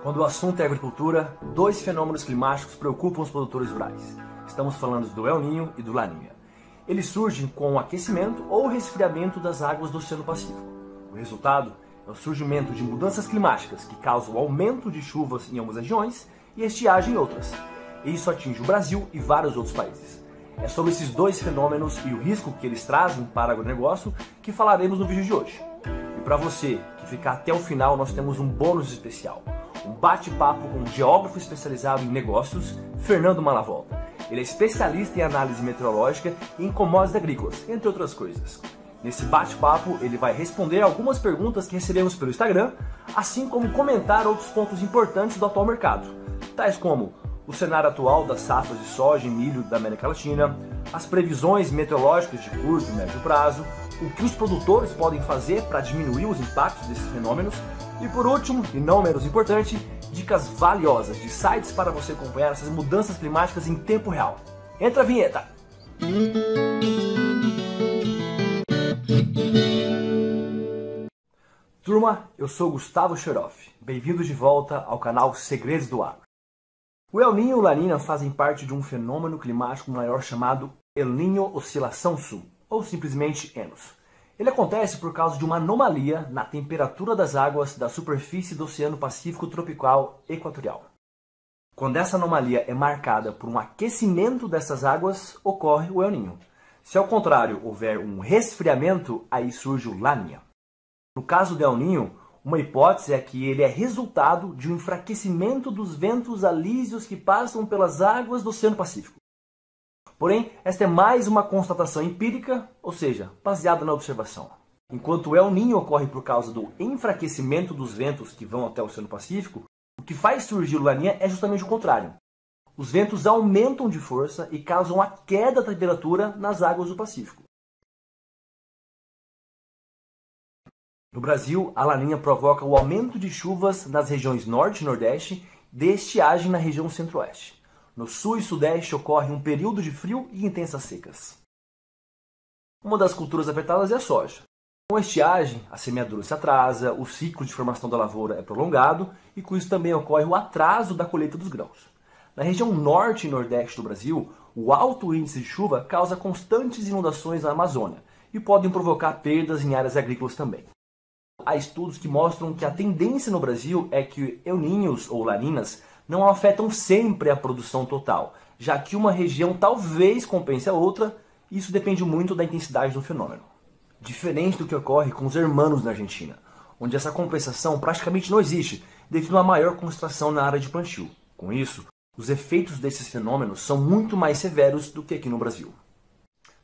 Quando o assunto é agricultura, dois fenômenos climáticos preocupam os produtores rurais. Estamos falando do El Niño e do Laninha. Eles surgem com o aquecimento ou resfriamento das águas do Oceano Pacífico. O resultado é o surgimento de mudanças climáticas que causam o aumento de chuvas em algumas regiões e estiagem em outras. E isso atinge o Brasil e vários outros países. É sobre esses dois fenômenos e o risco que eles trazem para o agronegócio que falaremos no vídeo de hoje. E para você que ficar até o final, nós temos um bônus especial. Um bate-papo com um geógrafo especializado em negócios, Fernando Malavolta. Ele é especialista em análise meteorológica e em commodities agrícolas, entre outras coisas. Nesse bate-papo, ele vai responder algumas perguntas que recebemos pelo Instagram, assim como comentar outros pontos importantes do atual mercado, tais como o cenário atual das safras de soja e milho da América Latina, as previsões meteorológicas de curto e médio prazo, o que os produtores podem fazer para diminuir os impactos desses fenômenos e, por último, e não menos importante, dicas valiosas de sites para você acompanhar essas mudanças climáticas em tempo real. Entra a vinheta! Turma, eu sou Gustavo Scheroff. Bem-vindos de volta ao canal Segredos do Agro. O El Niño e o Laninha fazem parte de um fenômeno climático maior chamado El Niño Oscilação Sul, ou simplesmente ENOS. Ele acontece por causa de uma anomalia na temperatura das águas da superfície do Oceano Pacífico tropical equatorial. Quando essa anomalia é marcada por um aquecimento dessas águas, ocorre o El Niño. Se ao contrário houver um resfriamento, aí surge o Laninha. No caso do El Niño, uma hipótese é que ele é resultado de um enfraquecimento dos ventos alísios que passam pelas águas do Oceano Pacífico. Porém, esta é mais uma constatação empírica, ou seja, baseada na observação. Enquanto o El Niño ocorre por causa do enfraquecimento dos ventos que vão até o Oceano Pacífico, o que faz surgir o Laninha é justamente o contrário. Os ventos aumentam de força e causam a queda da temperatura nas águas do Pacífico. No Brasil, a Laninha provoca o aumento de chuvas nas regiões Norte e Nordeste e de estiagem na região Centro-Oeste. No Sul e Sudeste ocorre um período de frio e intensas secas. Uma das culturas afetadas é a soja. Com a estiagem, a semeadura se atrasa, o ciclo de formação da lavoura é prolongado e com isso também ocorre o atraso da colheita dos grãos. Na região Norte e Nordeste do Brasil, o alto índice de chuva causa constantes inundações na Amazônia e podem provocar perdas em áreas agrícolas também. Há estudos que mostram que a tendência no Brasil é que El Niños ou Laninas não afetam sempre a produção total, já que uma região talvez compense a outra, e isso depende muito da intensidade do fenômeno. Diferente do que ocorre com os hermanos na Argentina, onde essa compensação praticamente não existe, devido a uma maior concentração na área de plantio. Com isso, os efeitos desses fenômenos são muito mais severos do que aqui no Brasil.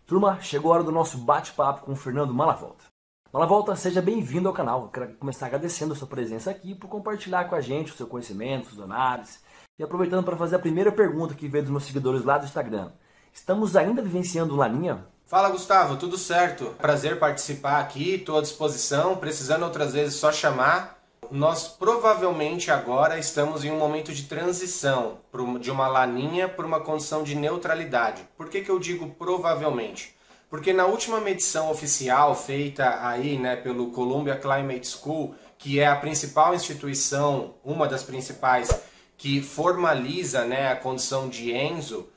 Turma, chegou a hora do nosso bate-papo com o Fernando Malavolta. Malavolta, seja bem-vindo ao canal. Eu quero começar agradecendo a sua presença aqui por compartilhar com a gente o seu conhecimento, suas análises. E aproveitando para fazer a primeira pergunta que veio dos meus seguidores lá do Instagram. Estamos ainda vivenciando o Laninha? Fala, Gustavo, tudo certo? Prazer participar aqui, estou à disposição. Precisando outras vezes só chamar. Nós provavelmente agora estamos em um momento de transição de uma Laninha para uma condição de neutralidade. Por que eu digo provavelmente? Porque na última medição oficial feita aí, pelo Columbia Climate School, que é a principal instituição, uma das principais, que formaliza a condição de ENSO,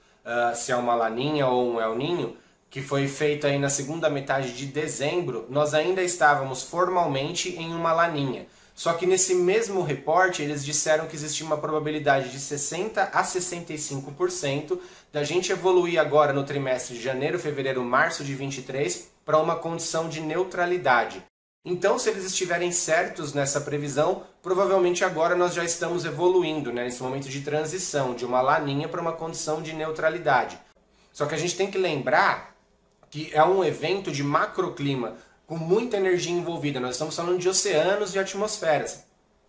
se é uma Laninha ou um El Niño, que foi feita aí na segunda metade de dezembro, nós ainda estávamos formalmente em uma Laninha. Só que nesse mesmo reporte eles disseram que existia uma probabilidade de 60 a 65% da gente evoluir agora no trimestre de janeiro, fevereiro, março de 23 para uma condição de neutralidade. Então, se eles estiverem certos nessa previsão, provavelmente agora nós já estamos evoluindo, nesse momento de transição, de uma Laninha para uma condição de neutralidade. Só que a gente tem que lembrar que é um evento de macroclima, com muita energia envolvida. Nós estamos falando de oceanos e atmosferas.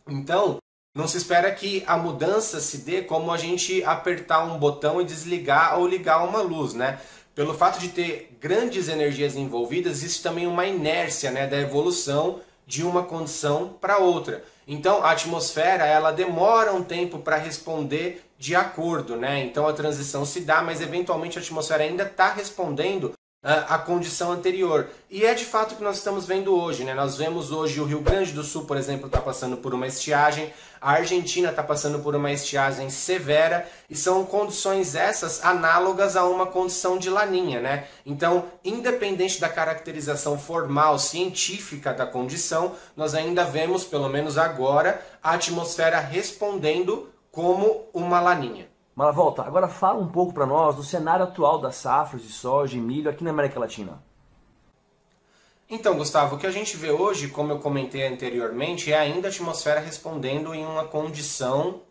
Então, não se espera que a mudança se dê como a gente apertar um botão e desligar ou ligar uma luz, Pelo fato de ter grandes energias envolvidas, existe também uma inércia, da evolução de uma condição para outra. Então, a atmosfera, ela demora um tempo para responder de acordo, Então, a transição se dá, mas eventualmente a atmosfera ainda está respondendo a condição anterior. E é de fato o que nós estamos vendo hoje, né? Nós vemos hoje o Rio Grande do Sul, por exemplo, está passando por uma estiagem, a Argentina está passando por uma estiagem severa, e são condições essas análogas a uma condição de laninha, né? Então, independente da caracterização formal, científica da condição, nós ainda vemos, pelo menos agora, a atmosfera respondendo como uma laninha. Malavolta, agora fala um pouco para nós do cenário atual das safras de soja e milho aqui na América Latina. Então, Gustavo, o que a gente vê hoje, como eu comentei anteriormente, é ainda a atmosfera respondendo em uma condição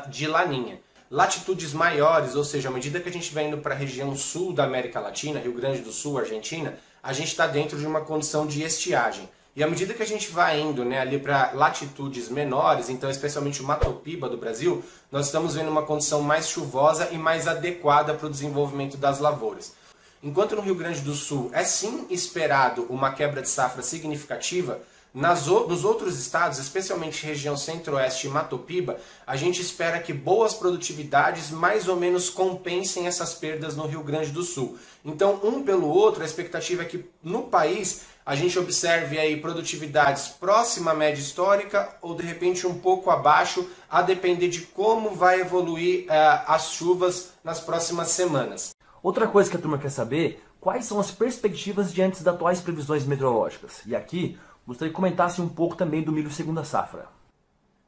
de laninha. Latitudes maiores, ou seja, à medida que a gente vai indo para a região sul da América Latina, Rio Grande do Sul, Argentina, a gente está dentro de uma condição de estiagem. E à medida que a gente vai indo, né, ali para latitudes menores, então especialmente o Mato Piba do Brasil, nós estamos vendo uma condição mais chuvosa e mais adequada para o desenvolvimento das lavouras. Enquanto no Rio Grande do Sul é sim esperado uma quebra de safra significativa, nos outros estados, especialmente região centro-oeste e Mato Piba, a gente espera que boas produtividades mais ou menos compensem essas perdas no Rio Grande do Sul. Então, um pelo outro, a expectativa é que no país a gente observe aí produtividades próxima à média histórica ou de repente um pouco abaixo, a depender de como vai evoluir as chuvas nas próximas semanas. Outra coisa que a turma quer saber, quais são as perspectivas diante das atuais previsões meteorológicas? E aqui, gostaria que comentasse um pouco também do milho segunda safra.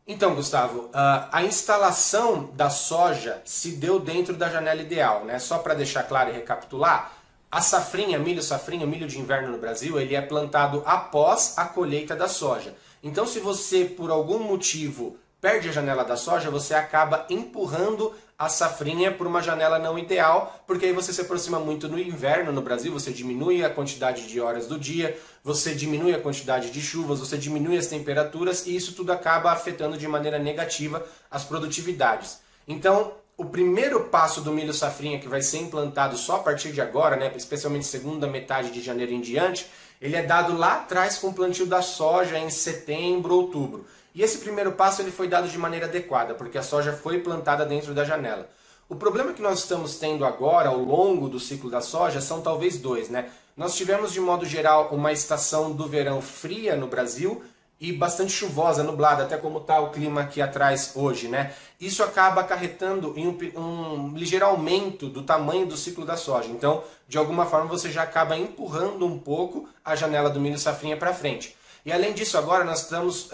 Então, Gustavo, a instalação da soja se deu dentro da janela ideal, né? Só para deixar claro e recapitular, a safrinha, milho de inverno no Brasil, ele é plantado após a colheita da soja. Então, se você, por algum motivo, perde a janela da soja, você acaba empurrando a safrinha por uma janela não ideal, porque aí você se aproxima muito no inverno no Brasil, você diminui a quantidade de horas do dia, você diminui a quantidade de chuvas, você diminui as temperaturas, e isso tudo acaba afetando de maneira negativa as produtividades. Então, o primeiro passo do milho safrinha, que vai ser implantado só a partir de agora, né, especialmente segunda metade de janeiro em diante, ele é dado lá atrás com o plantio da soja em setembro, outubro. E esse primeiro passo ele foi dado de maneira adequada, porque a soja foi plantada dentro da janela. O problema que nós estamos tendo agora, ao longo do ciclo da soja, são talvez dois, né? Nós tivemos, de modo geral, uma estação do verão fria no Brasil e bastante chuvosa, nublada, até como está o clima aqui atrás hoje, né? Isso acaba acarretando em um ligeiro aumento do tamanho do ciclo da soja. Então, de alguma forma, você já acaba empurrando um pouco a janela do milho safrinha para frente. E além disso, agora nós estamos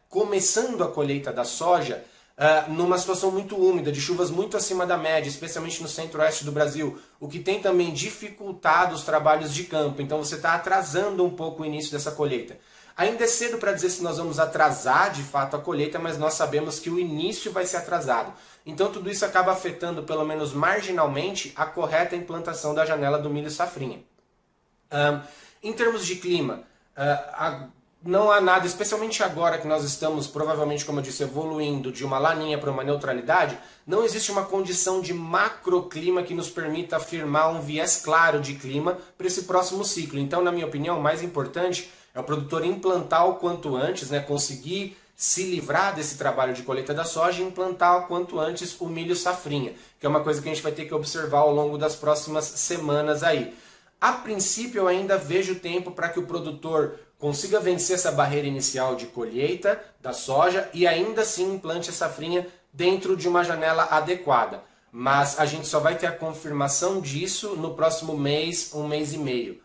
começando a colheita da soja numa situação muito úmida, de chuvas muito acima da média, especialmente no centro-oeste do Brasil, o que tem também dificultado os trabalhos de campo. Então você está atrasando um pouco o início dessa colheita. Ainda é cedo para dizer se nós vamos atrasar de fato a colheita, mas nós sabemos que o início vai ser atrasado. Então tudo isso acaba afetando, pelo menos marginalmente, a correta implantação da janela do milho safrinha. Em termos de clima, não há nada, especialmente agora que nós estamos, provavelmente, como eu disse, evoluindo de uma laninha para uma neutralidade, não existe uma condição de macroclima que nos permita afirmar um viés claro de clima para esse próximo ciclo. Então, na minha opinião, o mais importante é o produtor implantar o quanto antes, né, conseguir se livrar desse trabalho de colheita da soja e implantar o quanto antes o milho safrinha, que é uma coisa que a gente vai ter que observar ao longo das próximas semanas aí. A princípio, eu ainda vejo tempo para que o produtor consiga vencer essa barreira inicial de colheita da soja e ainda assim implante a safrinha dentro de uma janela adequada. Mas a gente só vai ter a confirmação disso no próximo mês, um mês e meio.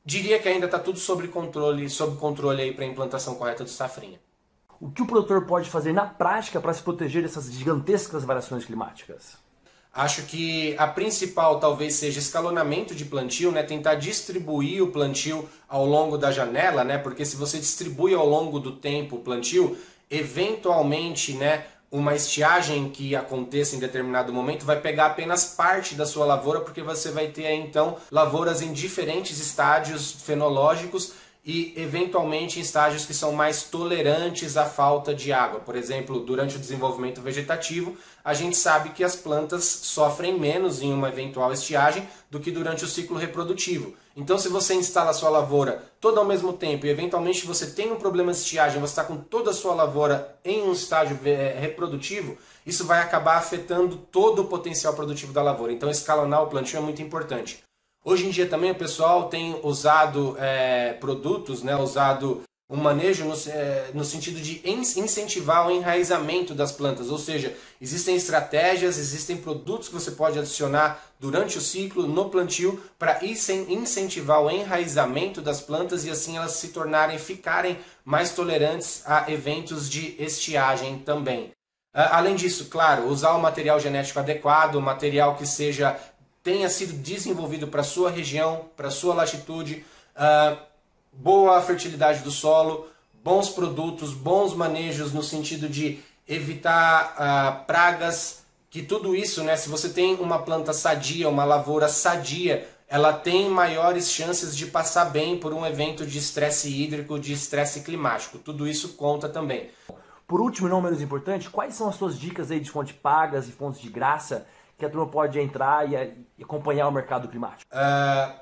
Diria que ainda está tudo sob controle aí para a implantação correta do safrinha. O que o produtor pode fazer na prática para se proteger dessas gigantescas variações climáticas? Acho que a principal talvez seja escalonamento de plantio, né? Tentar distribuir o plantio ao longo da janela, né? Porque se você distribui ao longo do tempo o plantio, eventualmente, né, uma estiagem que aconteça em determinado momento vai pegar apenas parte da sua lavoura, porque você vai ter então lavouras em diferentes estágios fenológicos e eventualmente em estágios que são mais tolerantes à falta de água. Por exemplo, durante o desenvolvimento vegetativo, a gente sabe que as plantas sofrem menos em uma eventual estiagem do que durante o ciclo reprodutivo. Então, se você instala a sua lavoura toda ao mesmo tempo e eventualmente você tem um problema de estiagem, você está com toda a sua lavoura em um estágio reprodutivo, isso vai acabar afetando todo o potencial produtivo da lavoura. Então, escalonar o plantio é muito importante. Hoje em dia também o pessoal tem usado produtos, né, usado um manejo no sentido de incentivar o enraizamento das plantas, ou seja, existem estratégias, existem produtos que você pode adicionar durante o ciclo, no plantio, para incentivar o enraizamento das plantas e assim elas se ficarem mais tolerantes a eventos de estiagem também. Além disso, claro, usar o material genético adequado, o material que tenha sido desenvolvido para a sua região, para a sua latitude, boa fertilidade do solo, bons produtos, bons manejos no sentido de evitar pragas, que tudo isso, né, se você tem uma planta sadia, uma lavoura sadia, ela tem maiores chances de passar bem por um evento de estresse hídrico, de estresse climático. Tudo isso conta também. Por último, e não menos importante, quais são as suas dicas aí de fontes pagas e fontes de graça que a turma pode entrar e acompanhar o mercado climático?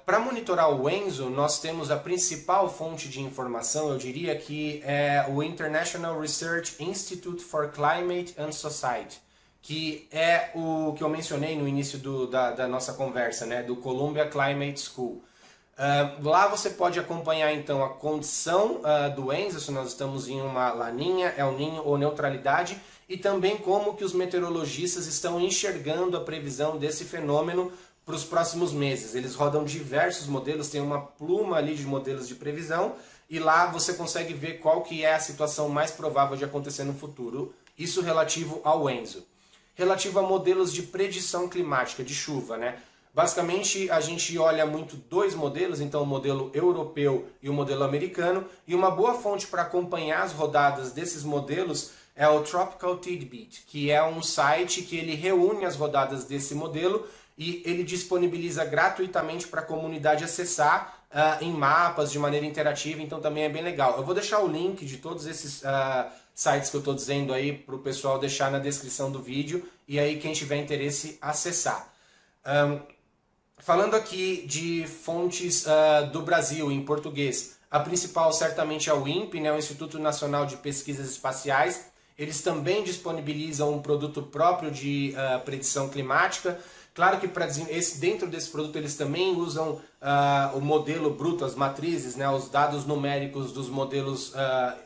Para monitorar o ENSO, nós temos a principal fonte de informação, eu diria que é o International Research Institute for Climate and Society, que é o que eu mencionei no início da nossa conversa, né, do Columbia Climate School. Lá você pode acompanhar então a condição do ENSO, se nós estamos em uma laninha, El Niño ou neutralidade, e também como que os meteorologistas estão enxergando a previsão desse fenômeno para os próximos meses. Eles rodam diversos modelos, tem uma pluma ali de modelos de previsão, e lá você consegue ver qual que é a situação mais provável de acontecer no futuro, isso relativo ao ENSO. Relativo a modelos de predição climática, de chuva, né? Basicamente, a gente olha muito dois modelos, então o modelo europeu e o modelo americano, e uma boa fonte para acompanhar as rodadas desses modelos é o Tropical Tidbit, que é um site que ele reúne as rodadas desse modelo e ele disponibiliza gratuitamente para a comunidade acessar em mapas, de maneira interativa, então também é bem legal. Eu vou deixar o link de todos esses sites que eu estou dizendo aí para o pessoal deixar na descrição do vídeo, e aí quem tiver interesse acessar. Falando aqui de fontes do Brasil, em português, a principal certamente é o INPE, né, o Instituto Nacional de Pesquisas Espaciais. Eles também disponibilizam um produto próprio de predição climática. Claro que dentro desse produto eles também usam o modelo bruto, as matrizes, né, os dados numéricos dos modelos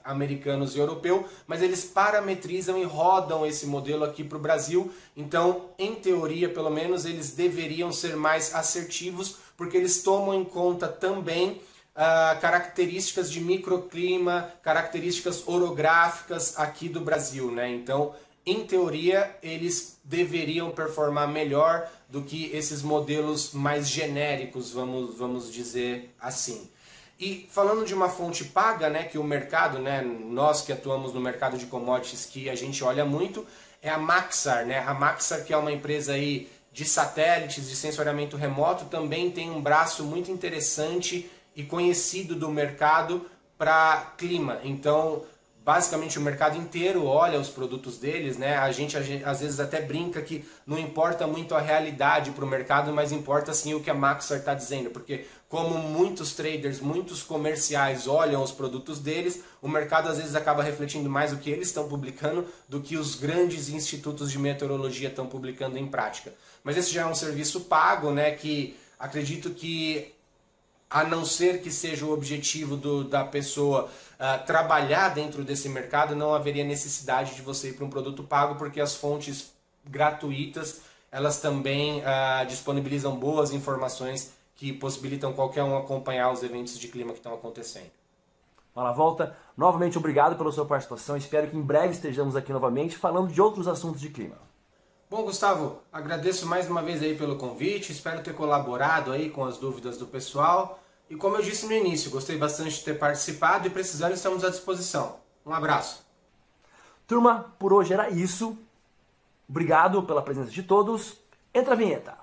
americanos e europeu, mas eles parametrizam e rodam esse modelo aqui para o Brasil. Então, em teoria, pelo menos, eles deveriam ser mais assertivos, porque eles tomam em conta também características de microclima, características orográficas aqui do Brasil, né? Então, em teoria, eles deveriam performar melhor do que esses modelos mais genéricos, vamos dizer assim. E falando de uma fonte paga, né, que o mercado, né, nós que atuamos no mercado de commodities, que a gente olha muito, é a Maxar, né? A Maxar, que é uma empresa aí de satélites, de sensoriamento remoto, também tem um braço muito interessante e conhecido do mercado para clima. Então, basicamente o mercado inteiro olha os produtos deles, né? A gente às vezes até brinca que não importa muito a realidade para o mercado, mas importa sim o que a Maxar está dizendo, porque como muitos traders, muitos comerciais olham os produtos deles, o mercado às vezes acaba refletindo mais o que eles estão publicando do que os grandes institutos de meteorologia estão publicando em prática. Mas esse já é um serviço pago, né? Que acredito que, a não ser que seja o objetivo da pessoa trabalhar dentro desse mercado, não haveria necessidade de você ir para um produto pago, porque as fontes gratuitas, elas também disponibilizam boas informações que possibilitam qualquer um acompanhar os eventos de clima que estão acontecendo. Fala, volta. Novamente, obrigado pela sua participação. Espero que em breve estejamos aqui novamente falando de outros assuntos de clima. Bom, Gustavo, agradeço mais uma vez aí pelo convite, espero ter colaborado aí com as dúvidas do pessoal. E como eu disse no início, gostei bastante de ter participado e precisando estamos à disposição. Um abraço. Turma, por hoje era isso. Obrigado pela presença de todos. Entra a vinheta.